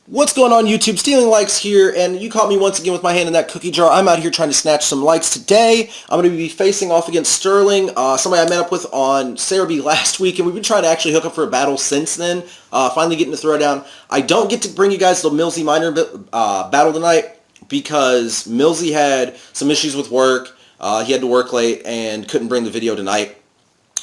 What's going on, YouTube? StealingLikes here, and you caught me once again with my hand in that cookie jar. I'm out here trying to snatch some likes today. I'm going to be facing off against Sterling, somebody I met up with on Cerebi last week, and we've been trying to actually hook up for a battle since then. Finally getting to Throwdown. I don't get to bring you guys the Millsy Minor battle tonight because Millsy had some issues with work. He had to work late and couldn't bring the video tonight.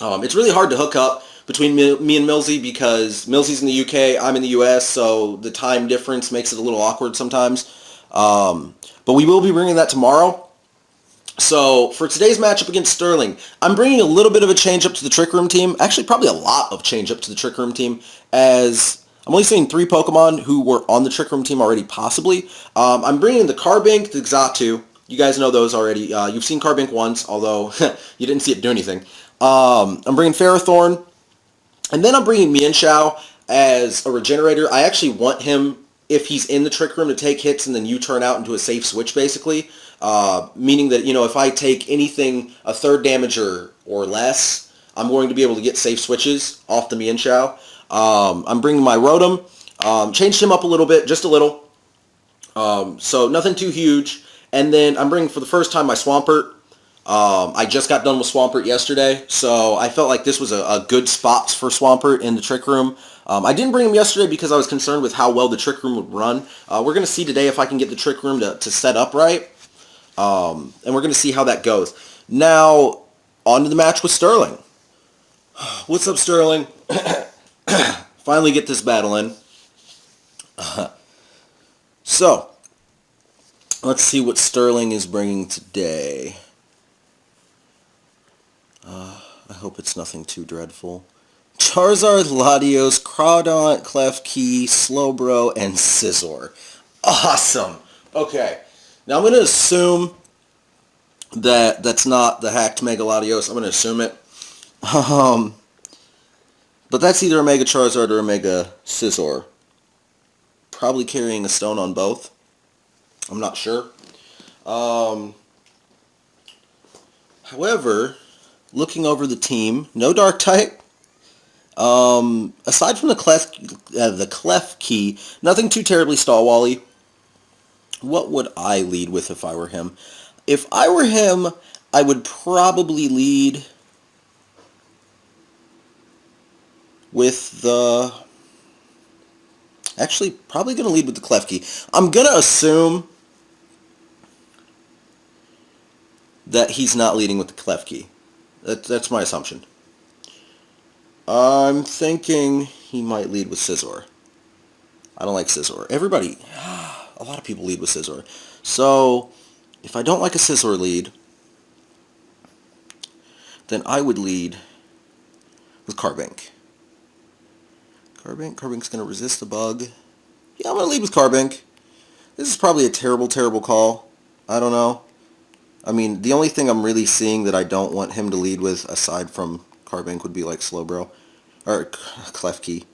It's really hard to hook up between me and Millsy because Millsy's in the UK, I'm in the US, so the time difference makes it a little awkward sometimes. But we will be bringing that tomorrow. So for today's matchup against Sterling, I'm bringing a little bit of a change up to the Trick Room team. Actually, probably a lot of change up to the Trick Room team, as I'm only seeing 3 Pokemon who were on the Trick Room team already, possibly. I'm bringing the Carbink, the Xatu. You guys know those already. You've seen Carbink once, although you didn't see it do anything. I'm bringing Ferrothorn. And then I'm bringing Mienshao as a regenerator. I actually want him, if he's in the Trick Room, to take hits and then you turn out into a safe switch, basically. Meaning that, if I take anything a third damage or less, I'm going to be able to get safe switches off the Mienshao. I'm bringing my Rotom. Changed him up a little bit, just a little. So nothing too huge. And then I'm bringing, for the first time, my Swampert. I just got done with Swampert yesterday, so I felt like this was a good spot for Swampert in the Trick Room. I didn't bring him yesterday because I was concerned with how well the Trick Room would run. We're going to see today if I can get the Trick Room to set up right, and we're going to see how that goes. Now, on to the match with Sterling. What's up, Sterling? Finally get this battle in. So, let's see what Sterling is bringing today. I hope it's nothing too dreadful. Charizard, Latios, Crawdaunt, Klefki, Slowbro, and Scizor. Awesome. Okay. Now I'm going to assume that that's not the hacked Mega Latios. I'm going to assume it. But that's either a Mega Charizard or a Mega Scizor. Probably carrying a stone on both. I'm not sure. However, looking over the team, no Dark type. Aside from the Klefki, nothing too terribly stall-wally. What would I lead with if I were him? If I were him, I would probably lead with the... Actually, probably going to lead with the Klefki. I'm going to assume that he's not leading with the Klefki. That's my assumption. I'm thinking he might lead with Scizor. I don't like Scizor. A lot of people lead with Scizor. So, if I don't like a Scizor lead, then I would lead with Carbink. Carbink's going to resist the bug. Yeah, I'm going to lead with Carbink. This is probably a terrible, terrible call. I don't know. I mean, the only thing I'm really seeing that I don't want him to lead with, aside from Carbink, would be like Slowbro. Or Klefki.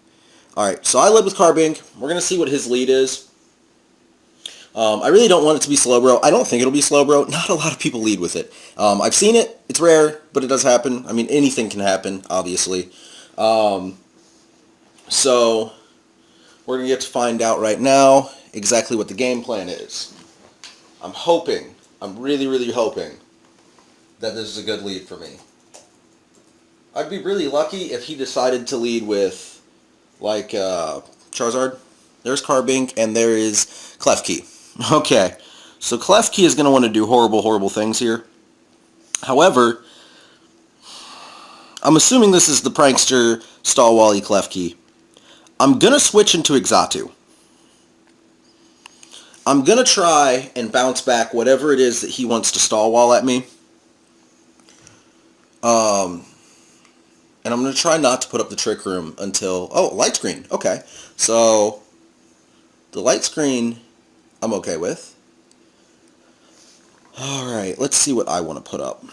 Alright, so I led with Carbink. We're going to see what his lead is. I really don't want it to be Slowbro. I don't think it'll be Slowbro. Not a lot of people lead with it. I've seen it. It's rare, but it does happen. I mean, anything can happen, obviously. So, we're going to get to find out right now exactly what the game plan is. I'm really, really hoping that this is a good lead for me. I'd be really lucky if he decided to lead with, like, Charizard. There's Carbink, and there is Klefki. Okay, so Klefki is going to want to do horrible, horrible things here. However, I'm assuming this is the prankster Stall-Wally Klefki. I'm going to switch into Xatu. I'm going to try and bounce back whatever it is that he wants to stall wall at me. And I'm going to try not to put up the Trick Room until... Oh, light screen. Okay. So, the light screen I'm okay with. Alright, let's see what I want to put up.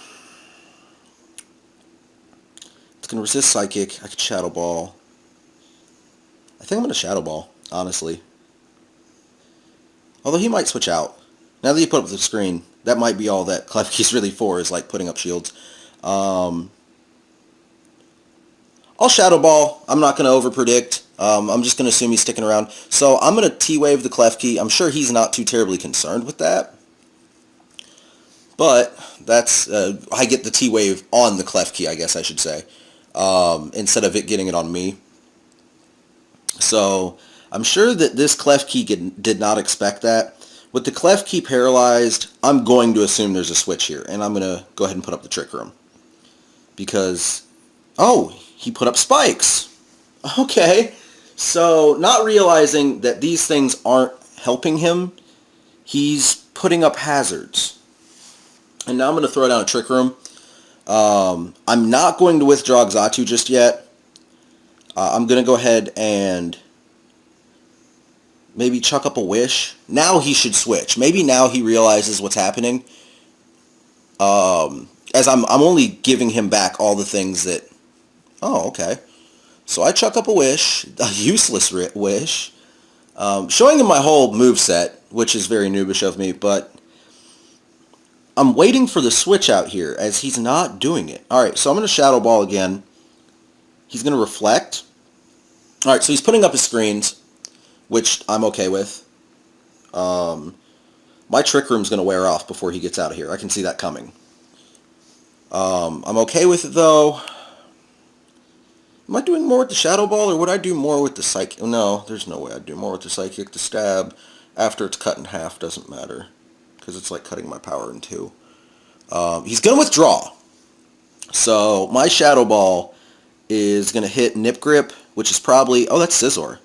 It's going to resist Psychic. I could Shadow Ball. I think I'm going to Shadow Ball, honestly. Although he might switch out. Now that you put up the screen, that might be all that Klefki's really for, is like putting up shields. I'll Shadow Ball. I'm not going to over-predict. I'm just going to assume he's sticking around. So I'm going to T-Wave the Klefki. I'm sure he's not too terribly concerned with that. But that's, I get the T-Wave on the Klefki, I guess I should say, instead of it getting it on me. So I'm sure that this Klefki did not expect that. With the Klefki paralyzed, I'm going to assume there's a switch here, and I'm going to go ahead and put up the Trick Room. Because, oh, he put up spikes. Okay, so not realizing that these things aren't helping him, he's putting up hazards. And now I'm going to throw down a Trick Room. I'm not going to withdraw Xatu just yet. I'm going to go ahead and maybe chuck up a Wish. Now he should switch. Maybe now he realizes what's happening. As I'm only giving him back all the things that... Oh, okay. So I chuck up a Wish, a useless Wish, showing him my whole moveset, which is very noobish of me, but I'm waiting for the switch out here, as he's not doing it. Alright, so I'm going to Shadow Ball again. He's going to Reflect. Alright, so he's putting up his screens, which I'm okay with. My Trick Room's going to wear off before he gets out of here. I can see that coming. I'm okay with it, though. Am I doing more with the Shadow Ball, or would I do more with the Psychic? No, there's no way I'd do more with the Psychic. The Stab, after it's cut in half, doesn't matter, because it's like cutting my power in two. He's going to withdraw. So my Shadow Ball is going to hit Nip Grip, which is probably... Oh, that's Scizor.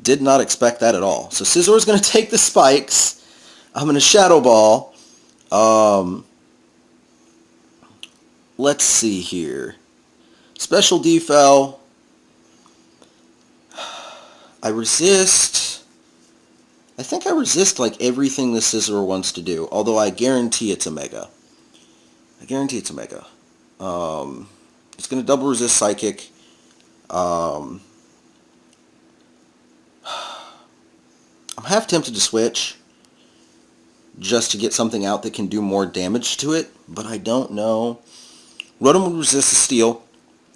Did not expect that at all. So Scizor is going to take the spikes. I'm going to Shadow Ball. Let's see here. Special Defel. I resist. I think I resist like everything the Scizor wants to do. Although I guarantee it's a Mega. I guarantee it's a Mega. It's going to double resist Psychic. I'm half tempted to switch just to get something out that can do more damage to it, but I don't know. Rotom would resist the Steel.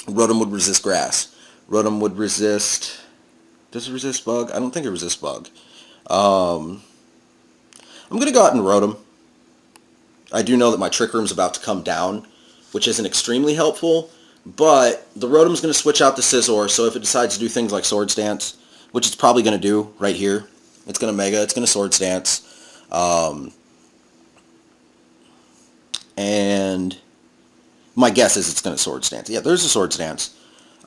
Rotom would resist Grass. Rotom would resist... Does it resist Bug? I don't think it resists Bug. I'm going to go out and Rotom. I do know that my Trick Room's about to come down, which isn't extremely helpful, but the Rotom's going to switch out the Scizor, so if it decides to do things like Swords Dance, which it's probably going to do right here, it's going to Mega, it's going to Swords Dance, and my guess is it's going to Swords Dance. Yeah, there's a Swords Dance.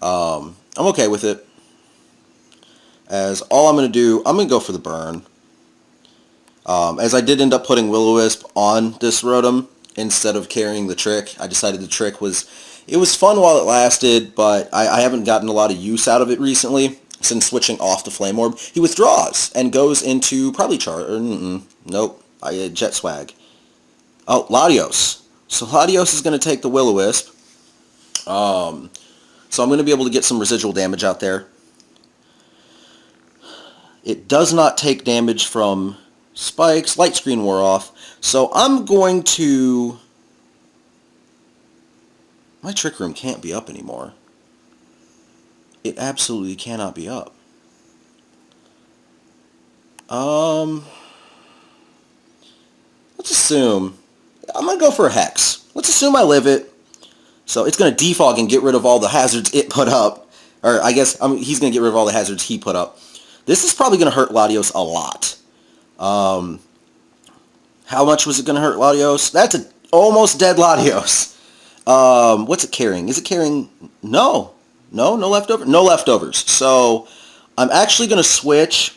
I'm okay with it. As all I'm going to do, I'm going to go for the Burn. As I did end up putting Will-O-Wisp on this Rotom instead of carrying the Trick. I decided the Trick was... It was fun while it lasted, but I haven't gotten a lot of use out of it recently since switching off the Flame Orb. He withdraws and goes into probably nope. Jet Swag. Oh, Latios. So Latios is going to take the Will-O-Wisp. So I'm going to be able to get some residual damage out there. It does not take damage from spikes. Light Screen wore off. So I'm going to... My Trick Room can't be up anymore. It absolutely cannot be up. Let's assume... I'm going to go for a Hex. Let's assume I live it. So it's going to defog and get rid of all the hazards it put up. Or I guess he's going to get rid of all the hazards he put up. This is probably going to hurt Latios a lot. How much was it going to hurt Latios? That's an almost dead Latios. What's it carrying? Is it carrying... No. No leftovers? No leftovers. So I'm actually going to switch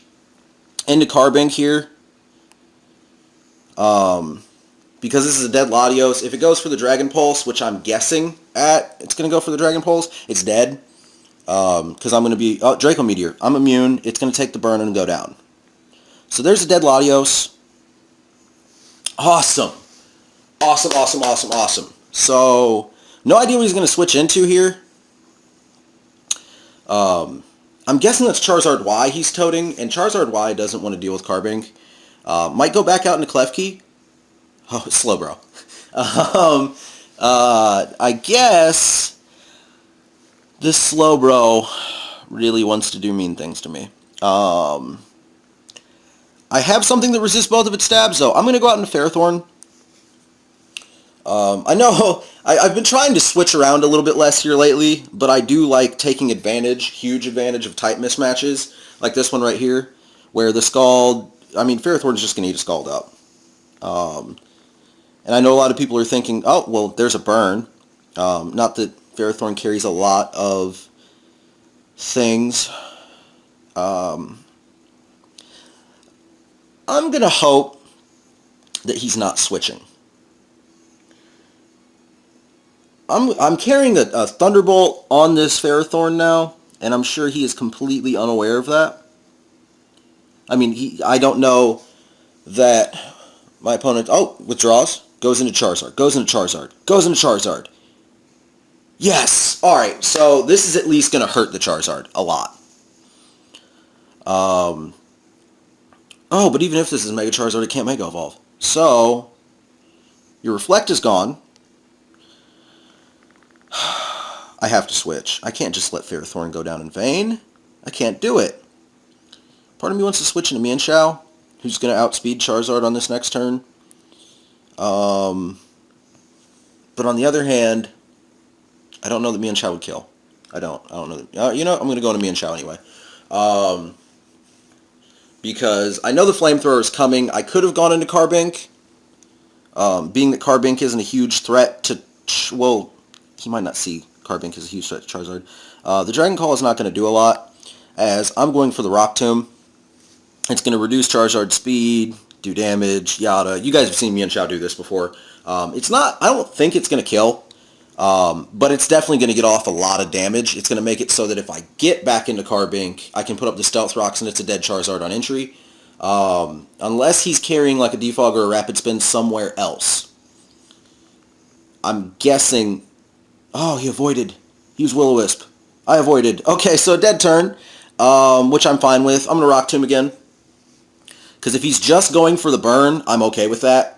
into Carbink here. Because this is a dead Latios. If it goes for the Dragon Pulse, which I'm guessing it's going to go for the Dragon Pulse, it's dead. Because I'm going to be... Oh, Draco Meteor. I'm immune. It's going to take the burn and go down. So there's a dead Latios. Awesome. Awesome. So, no idea what he's going to switch into here. I'm guessing that's Charizard Y he's toting, and Charizard Y doesn't want to deal with Carbink. Might go back out into Klefki. Oh, Slowbro. I guess this Slowbro really wants to do mean things to me. I have something that resists both of its stabs, though. I'm going to go out into Ferrothorn. I know I've been trying to switch around a little bit less here lately, but I do like taking advantage, huge advantage of type mismatches, like this one right here, where the Scald, I mean, Ferrothorn's just going to eat a Scald up. And I know a lot of people are thinking, oh, well, there's a burn. Not that Ferrothorn carries a lot of things. I'm going to hope that he's not switching. I'm carrying a Thunderbolt on this Ferrothorn now, and I'm sure he is completely unaware of that. I mean, I don't know that my opponent, withdraws, goes into Charizard, goes into Charizard, goes into Charizard. Yes! Alright, so this is at least going to hurt the Charizard a lot. Oh, but even if this is Mega Charizard, it can't Mega Evolve. So, your Reflect is gone. I have to switch. I can't just let Ferrothorn go down in vain. I can't do it. Part of me wants to switch into Mienshao, who's going to outspeed Charizard on this next turn. But on the other hand, I don't know that Mienshao would kill. I don't know that. You know, I'm going to go into Mienshao anyway. Because I know the Flamethrower is coming. I could have gone into Carbink. Being that Carbink isn't a huge threat to... Well, he might not see Carbink as a huge threat to Charizard. The Dragon Call is not going to do a lot, as I'm going for the Rock Tomb. It's going to reduce Charizard's speed, do damage, yada. You guys have seen Mienshao do this before. It's not... I don't think it's going to kill. But it's definitely going to get off a lot of damage. It's going to make it so that if I get back into Carbink, I can put up the Stealth Rocks and it's a dead Charizard on entry. Unless he's carrying like a Defog or a Rapid Spin somewhere else. I'm guessing... Oh, he avoided. He was Will-O-Wisp. I avoided. Okay, so dead turn, which I'm fine with. I'm going to Rock Tomb again. Because if he's just going for the burn, I'm okay with that.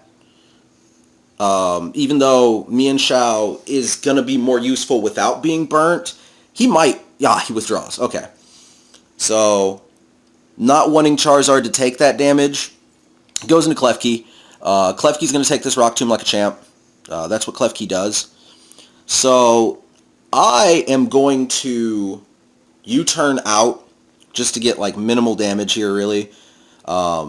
Even though Mienshao is going to be more useful without being burnt, he might... Yeah, he withdraws. Okay. So, not wanting Charizard to take that damage, goes into Klefki. Klefki's going to take this Rock Tomb like a champ. That's what Klefki does. So, I am going to U-turn out just to get like minimal damage here, really. I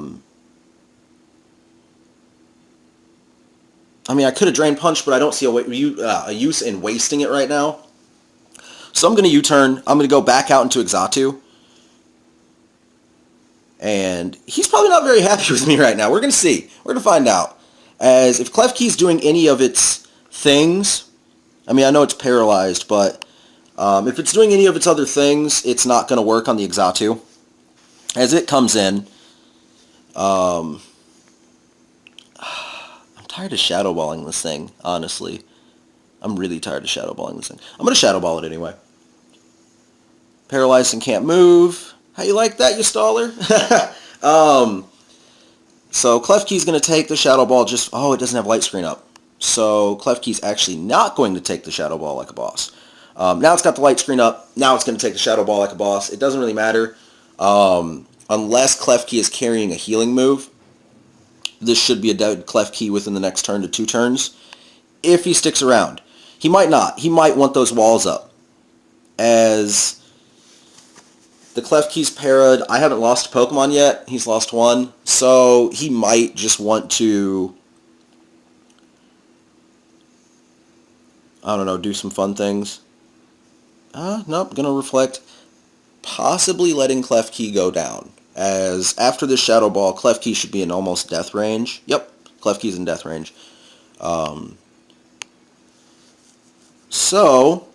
mean, I could have Drain Punch, but I don't see a use in wasting it right now. So I'm going to U-turn. I'm going to go back out into Exatu. And he's probably not very happy with me right now. We're going to see. We're going to find out. As if Klefki's doing any of its things... I mean, I know it's paralyzed, but if it's doing any of its other things, it's not going to work on the Exatu. As it comes in... I'm tired of Shadow Balling this thing, honestly. I'm really tired of Shadow Balling this thing. I'm going to Shadow Ball it anyway. Paralyzed and can't move. How you like that, you staller? So Klefki's going to take the Shadow Ball just... Oh, it doesn't have Light Screen up. So Klefki's actually not going to take the Shadow Ball like a boss. Now it's got the Light Screen up. Now it's going to take the Shadow Ball like a boss. It doesn't really matter. Unless Klefki is carrying a healing move. This should be a dead Klefki within the next turn to 2 turns. If he sticks around. He might not. He might want those walls up. As the Klefki's para'd. I haven't lost a Pokemon yet. He's lost one. So he might just want to... I don't know, do some fun things. Nope, gonna Reflect. Possibly letting Klefki go down. As after this Shadow Ball, Klefki should be in almost death range. Yep, Klefki's in death range. So...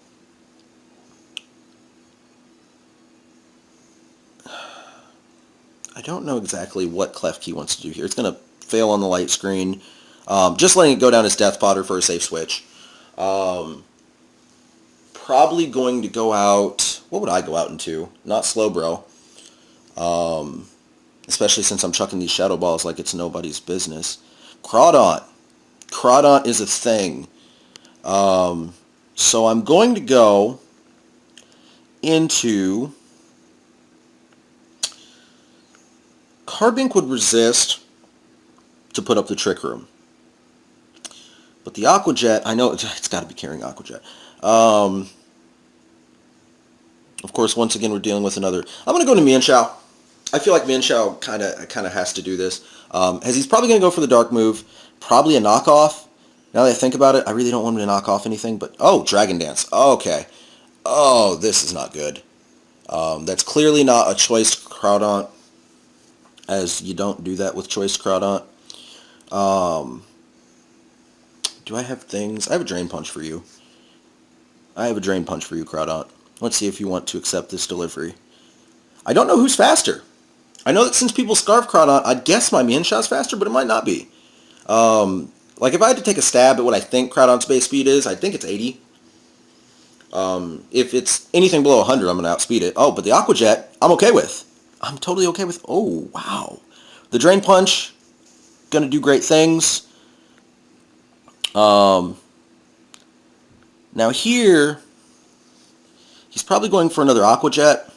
I don't know exactly what Klefki wants to do here. It's going to fail on the light screen. Just letting it go down as Death Potter for a safe switch. Probably going to go out... What would I go out into? Not Slowbro. Especially since I'm chucking these Shadow Balls like it's nobody's business. Crawdaunt. Crawdaunt is a thing. So I'm going to go into Carbink would resist to put up the Trick Room. But the Aqua Jet, I know it's got to be carrying Aqua Jet. Of course, once again, we're dealing with another... I'm going to go to Mienshao. I feel like Mienshao kind of has to do this. As he's probably going to go for the Dark move. Probably a knockoff. Now that I think about it, I really don't want him to knock off anything. But, oh, Dragon Dance. Okay. Oh, this is not good. That's clearly not a Choice Groudon, as you don't do that with Choice Groudon. Do I have things? I have a Drain Punch for you. Groudon. Let's see if you want to accept this delivery. I don't know who's faster. I know that since people Scarf Groudon, I'd guess my Mienshao's faster, but it might not be. Like if I had to take a stab at what I think Groudon's base speed is, I think it's 80. If it's anything below 100, I'm going to outspeed it. Oh, but the Aqua Jet, I'm okay with. I'm totally okay with. Oh, wow. The Drain Punch, going to do great things. Now here, he's probably going for another Aqua Jet.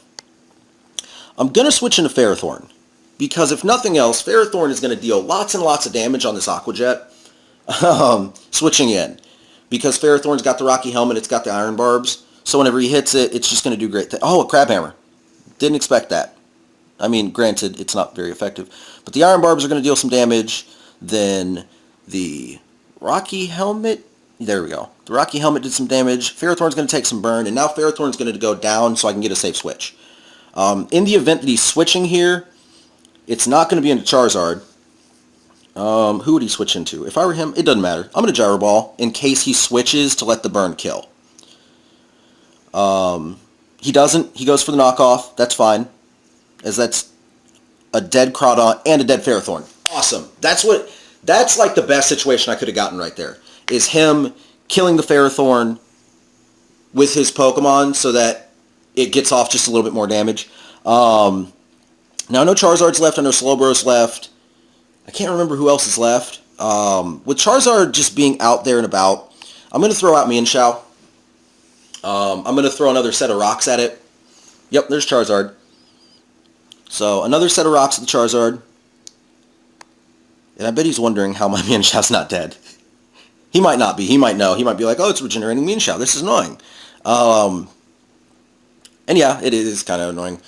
I'm going to switch into Ferrothorn. Because if nothing else, Ferrothorn is going to deal lots and lots of damage on this Aqua Jet. Switching in. Because Ferrothorn's got the Rocky Helmet, it's got the Iron Barbs. So whenever he hits it, it's just going to do great things. Oh, a Crab Hammer. Didn't expect that. I mean, granted, it's not very effective. But the Iron Barbs are going to deal some damage. Then the Rocky Helmet... There we go. The Rocky Helmet did some damage. Ferrothorn's going to take some burn. And now Ferrothorn's going to go down so I can get a safe switch. In the event that he's switching here, it's not going to be into Charizard. Who would he switch into? If I were him, it doesn't matter. I'm going to Gyro Ball in case he switches to let the burn kill. He doesn't. He goes for the knockoff. That's fine. As that's a dead Groudon and a dead Ferrothorn. Awesome. That's like the best situation I could have gotten right there. Is him killing the Ferrothorn with his Pokemon so that it gets off just a little bit more damage. Now I know Charizard's left. I know Slowbro's left. I can't remember who else is left. With Charizard just being out there and about, I'm going to throw out Mienshao. I'm going to throw another set of rocks at it. Yep, there's Charizard. So another set of rocks at the Charizard. And I bet he's wondering how my Mienshao's not dead. He might not be. He might know. He might be like, oh, it's regenerating Mienshao. This is annoying. And yeah, it is kind of annoying.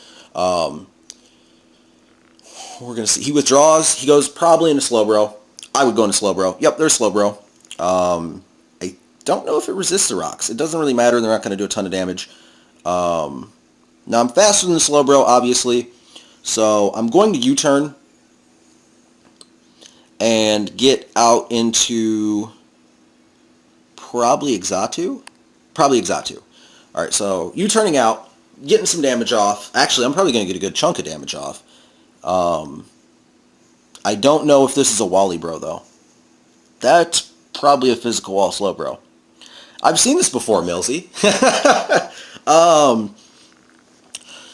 We're going to see. He withdraws. He goes probably into Slowbro. I would go into Slowbro. Yep, there's Slowbro. I don't know if it resists the rocks. It doesn't really matter. They're not going to do a ton of damage. Now, I'm faster than the Slowbro, obviously. So, I'm going to U-turn and get out into probably Exatu? Probably Exatu. Alright, so U-turning out, getting some damage off. Actually, I'm probably going to get a good chunk of damage off. I don't know if this is a Wally Bro, though. That's probably a physical wall slow bro. I've seen this before, Millsy.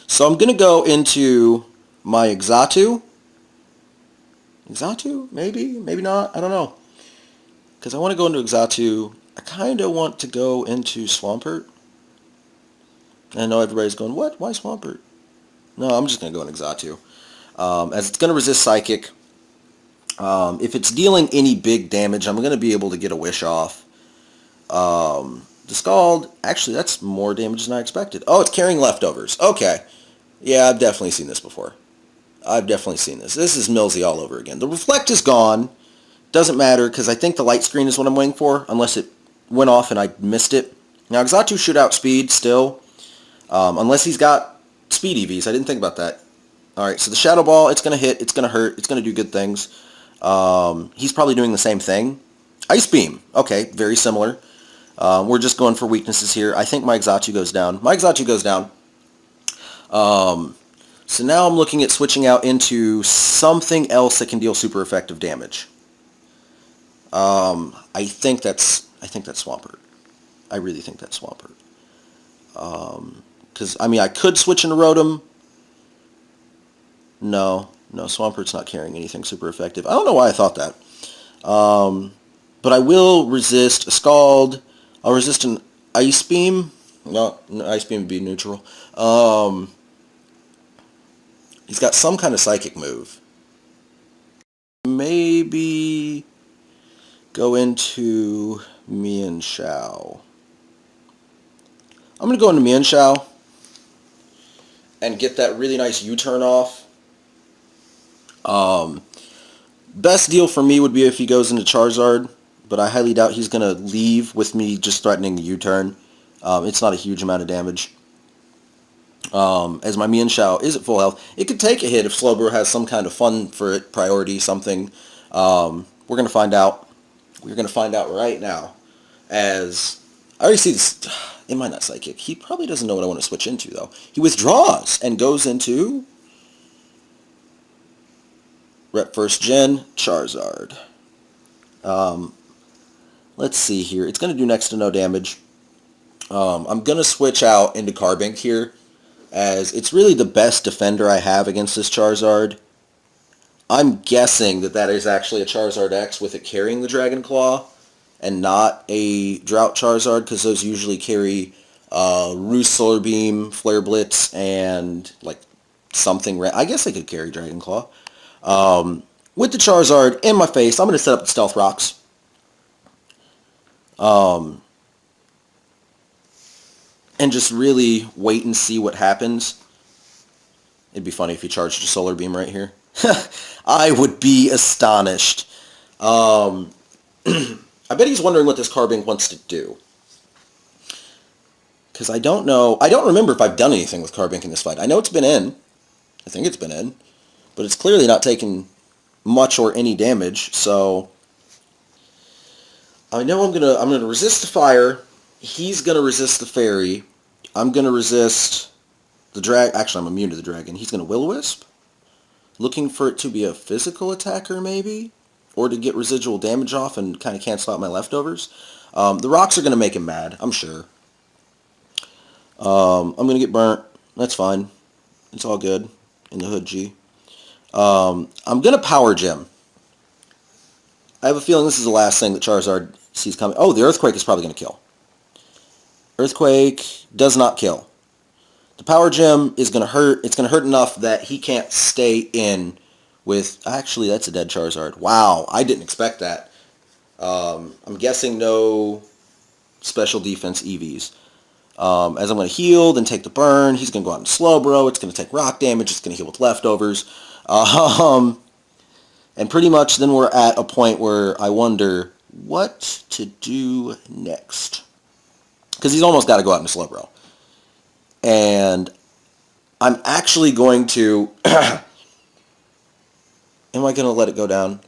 So I'm going to go into my Exatu. Exatu? Maybe? Maybe not? I don't know. Because I want to go into Exatu. I kind of want to go into Swampert. And I know everybody's going, what? Why Swampert? No, I'm just going to go in Exatu. As it's going to resist Psychic. If it's dealing any big damage, I'm going to be able to get a Wish off. The Scald, actually, that's more damage than I expected. Oh, it's carrying leftovers. Okay. Yeah, I've definitely seen this before. I've definitely seen this. This is Millsy all over again. The Reflect is gone. Doesn't matter, because I think the Light Screen is what I'm waiting for, unless it went off and I missed it. Now, Exatu should outspeed still, unless he's got Speed EVs. I didn't think about that. Alright, so the Shadow Ball, it's going to hit, it's going to hurt, it's going to do good things. He's probably doing the same thing. Ice Beam. Okay, very similar. We're just going for weaknesses here. I think my Exatu goes down. My Exatu goes down. So now I'm looking at switching out into something else that can deal super effective damage. I think that's Swampert. I really think that's Swampert. Because, I mean, I could switch into Rotom. No, Swampert's not carrying anything super effective. I don't know why I thought that. But I will resist a Scald. I'll resist an Ice Beam. No, Ice Beam would be neutral. He's got some kind of Psychic move. maybe go into Mian Shao. I'm going to go into Mian Shao and get that really nice U-turn off. Best deal for me would be if he goes into Charizard, but I highly doubt he's going to leave with me just threatening the U-turn. It's not a huge amount of damage. As my Mian Shao is at full health, it could take a hit if Slowbro has some kind of fun for it, priority, something. We're going to find out. We're going to find out right now. As I already see this in my Nut Psychic. He probably doesn't know what I want to switch into, though. He withdraws and goes into Rep First Gen Charizard. Let's see here. It's going to do next to no damage. I'm going to switch out into Carbink here, as it's really the best defender I have against this Charizard. I'm guessing that that is actually a Charizard X with it carrying the Dragon Claw and not a Drought Charizard, because those usually carry Roost Solar Beam, Flare Blitz, and like something. I guess they could carry Dragon Claw. With the Charizard in my face, I'm going to set up the Stealth Rocks. And just really wait and see what happens. It'd be funny if he charged a Solar Beam right here. I would be astonished. I bet he's wondering what this Carbink wants to do. Because I don't know. I don't remember if I've done anything with Carbink in this fight. I know it's been in. I think it's been in. But it's clearly not taken much or any damage. So I know I'm gonna resist the fire. He's gonna resist the fairy. I'm gonna resist the drag. Actually, I'm immune to the dragon. He's gonna Will-O-Wisp. Looking for it to be a physical attacker, maybe? Or to get residual damage off and kind of cancel out my leftovers. The rocks are going to make him mad, I'm sure. I'm going to get burnt. That's fine. It's all good in the hood, G. I'm going to Power Gem. I have a feeling this is the last thing that Charizard sees coming. Oh, the Earthquake is probably going to kill. Earthquake does not kill. The Power Gem is going to hurt. It's going to hurt enough that he can't stay in with... Actually, that's a dead Charizard. Wow, I didn't expect that. I'm guessing no special defense EVs. As I'm going to heal, then take the burn. He's going to go out and Slowbro. It's going to take rock damage. It's going to heal with leftovers. And pretty much then we're at a point where I wonder what to do next. Because he's almost got to go out and Slowbro. And I'm actually going to... Am I going to let it go down?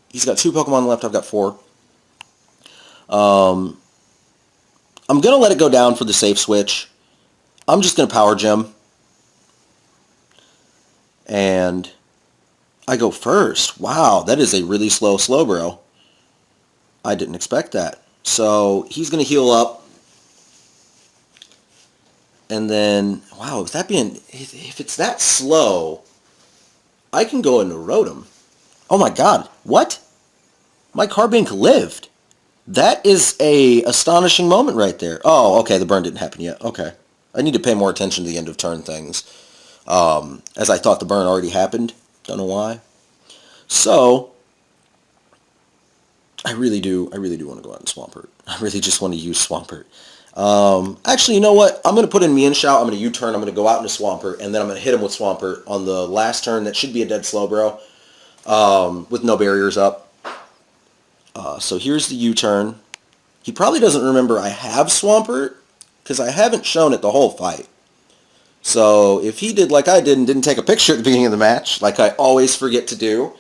He's got 2 Pokemon left. I've got 4. I'm going to let it go down for the safe switch. I'm just going to Power Gem. And I go first. Wow, that is a really slow Slowbro. I didn't expect that. So he's going to heal up. And then, wow, if it's that slow, I can go into Rotom. Oh my god, what? My Carbink lived. That is a astonishing moment right there. Oh, okay, the burn didn't happen yet. Okay. I need to pay more attention to the end of turn things. As I thought the burn already happened. Don't know why. So, I really do want to go out and Swampert. I really just want to use Swampert. Actually, you know what? I'm going to put in Mian Shao. I'm going to U-turn. I'm going to go out into Swampert, and then I'm going to hit him with Swampert on the last turn. That should be a dead Slowbro, with no barriers up. So here's the U-turn. He probably doesn't remember I have Swampert, because I haven't shown it the whole fight. So if he did like I did and didn't take a picture at the beginning of the match, like I always forget to do,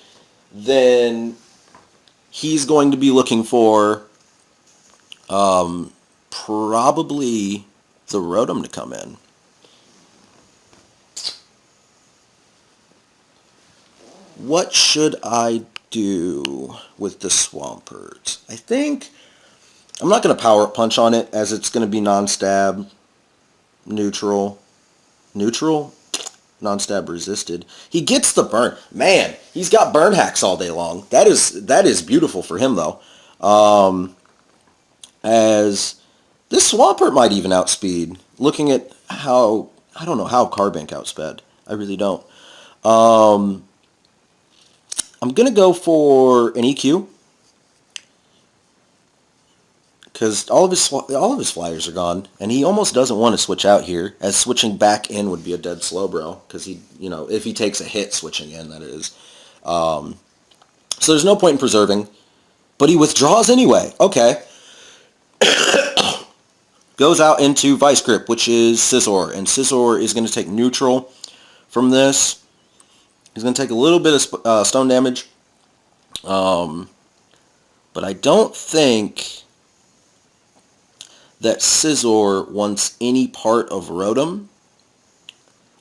then he's going to be looking for... probably the Rotom to come in. What should I do with the Swampert? I think I'm not going to Power Up Punch on it, as it's going to be non-stab, neutral, non-stab resisted. He gets the burn. Man, he's got burn hacks all day long. That is beautiful for him, though. As this Swampert might even outspeed. Looking at how... I don't know how Carbink outsped. I really don't. I'm I'm going to go for an EQ because all of his flyers are gone, and he almost doesn't want to switch out here, as switching back in would be a dead slow, bro, because if he takes a hit switching in, that is. So there's no point in preserving, but he withdraws anyway. Okay. Goes out into Vice Grip, which is Scizor, and Scizor is going to take neutral from this. He's going to take a little bit of stone damage, but I don't think that Scizor wants any part of Rotom.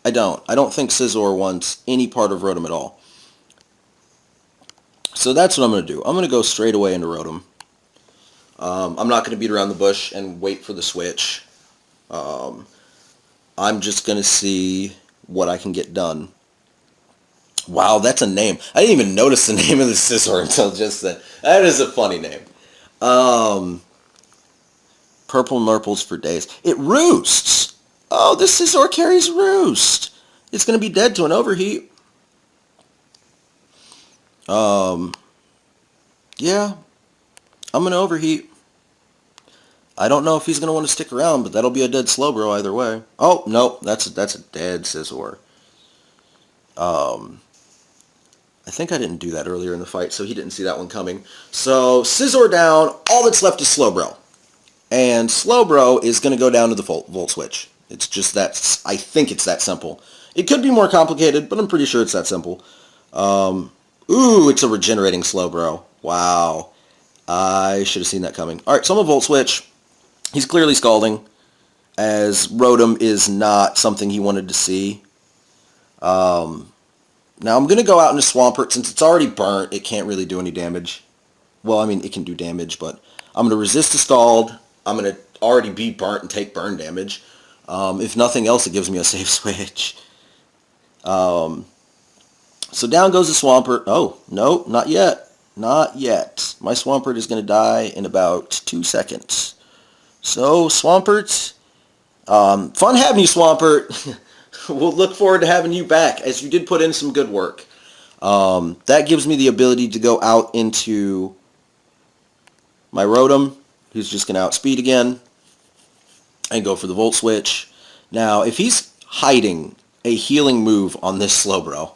I don't think Scizor wants any part of Rotom at all. So that's what I'm going to do. I'm going to go straight away into Rotom. I'm not going to beat around the bush and wait for the switch. I'm just going to see what I can get done. Wow, that's a name. I didn't even notice the name of the Scizor until just then. That is a funny name. Purple Nurples for days. It roosts. Oh, this Scizor carries roost. It's going to be dead to an overheat. Yeah, I'm going to overheat. I don't know if he's going to want to stick around, but that'll be a dead Slowbro either way. Oh, no, that's a dead Scizor. I think I didn't do that earlier in the fight, so he didn't see that one coming. So, Scizor down, all that's left is Slowbro. And Slowbro is going to go down to the Volt Switch. It's just that, I think it's that simple. It could be more complicated, but I'm pretty sure it's that simple. Ooh, it's a regenerating Slowbro. Wow. I should have seen that coming. Alright, so I'm a Volt Switch. He's clearly scalding, as Rotom is not something he wanted to see. Now I'm going to go out into Swampert. Since it's already burnt, it can't really do any damage. Well, I mean, it can do damage, but I'm going to resist the Scald. I'm going to already be burnt and take burn damage. If nothing else, it gives me a safe switch. So down goes the Swampert. Oh, no, not yet. Not yet. My Swampert is going to die in about 2 seconds. So, Swampert, fun having you, Swampert. We'll look forward to having you back, as you did put in some good work. That gives me the ability to go out into my Rotom, who's just going to outspeed again, and go for the Volt Switch. Now, if he's hiding a healing move on this Slowbro,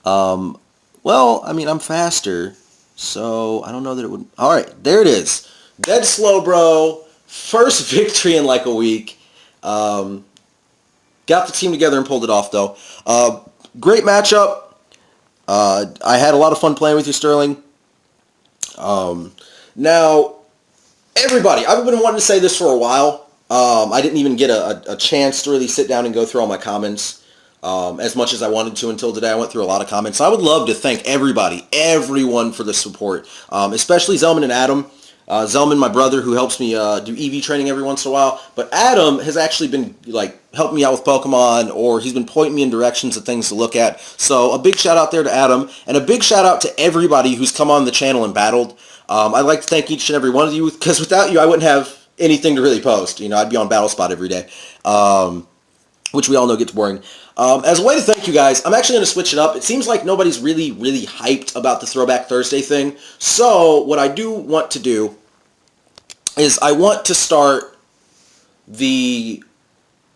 well, I mean, I'm faster, so I don't know that it would... Alright, there it is. Dead Slowbro, first victory in like a week. Got the team together and pulled it off, though. Great matchup. I had a lot of fun playing with you, Sterling. Now, everybody, I've been wanting to say this for a while. I didn't even get a chance to really sit down and go through all my comments as much as I wanted to until today. I went through a lot of comments. So I would love to thank everyone for the support, especially Zelman and Adam. Zelman, my brother, who helps me do EV training every once in a while. But Adam has actually been helping me out with Pokemon, or he's been pointing me in directions of things to look at. So a big shout out there to Adam, and a big shout out to everybody who's come on the channel and battled. I'd like to thank each and every one of you, because without you, I wouldn't have anything to really post. I'd be on Battle Spot every day, which we all know gets boring. As a way to thank you guys, I'm actually going to switch it up. It seems like nobody's really hyped about the Throwback Thursday thing. So what I do want to do is I want to start the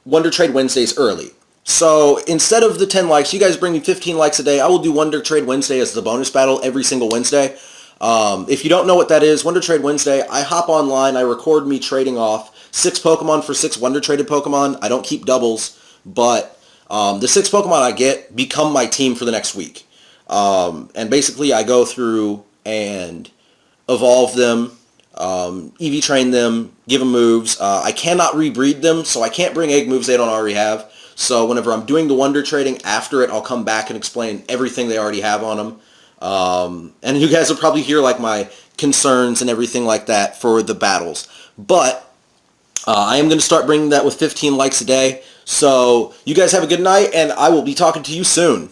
Wonder Trade Wednesdays early. So instead of the 10 likes, you guys bring me 15 likes a day. I will do Wonder Trade Wednesday as the bonus battle every single Wednesday. If you don't know what that is, Wonder Trade Wednesday, I hop online, I record me trading off 6 Pokemon for 6 Wonder Traded Pokemon. I don't keep doubles, but the 6 Pokemon I get become my team for the next week. And basically I go through and evolve them, EV train them, give them moves. I cannot rebreed them, so I can't bring egg moves they don't already have. So whenever I'm doing the Wonder Trading after it, I'll come back and explain everything they already have on them. And you guys will probably hear my concerns and everything like that for the battles. But I am going to start bringing that with 15 likes a day. So you guys have a good night, and I will be talking to you soon.